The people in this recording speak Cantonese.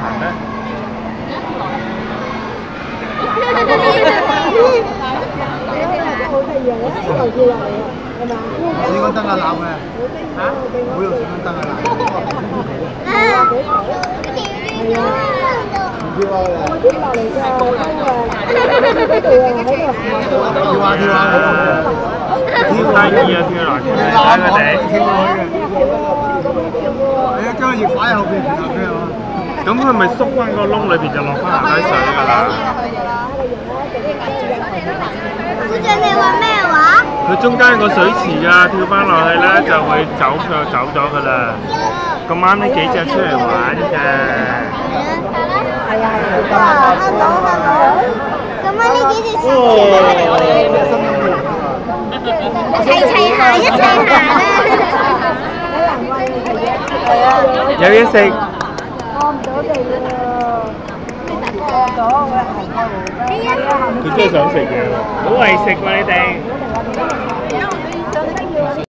行咩？閃光燈啊鬧嘅，嚇？好用閃光燈啊鬧。唔知喎，跌落嚟㗎，跳啊跳啊！跳低啲啊，跳落嚟睇佢哋。你將個翼擺喺後邊，然後咩啊？咁佢咪縮翻個窿裏邊就落翻下低水㗎啦。小姐你話咩話？佢中間個水池啊，跳翻落去咧就會走咗㗎啦。咁啱呢幾隻出嚟玩嘅。係啊，看到。咁啱呢幾隻小姐齊行一齊行啦！有嘢食。佢真係想食嘢喎，好為食喎你哋。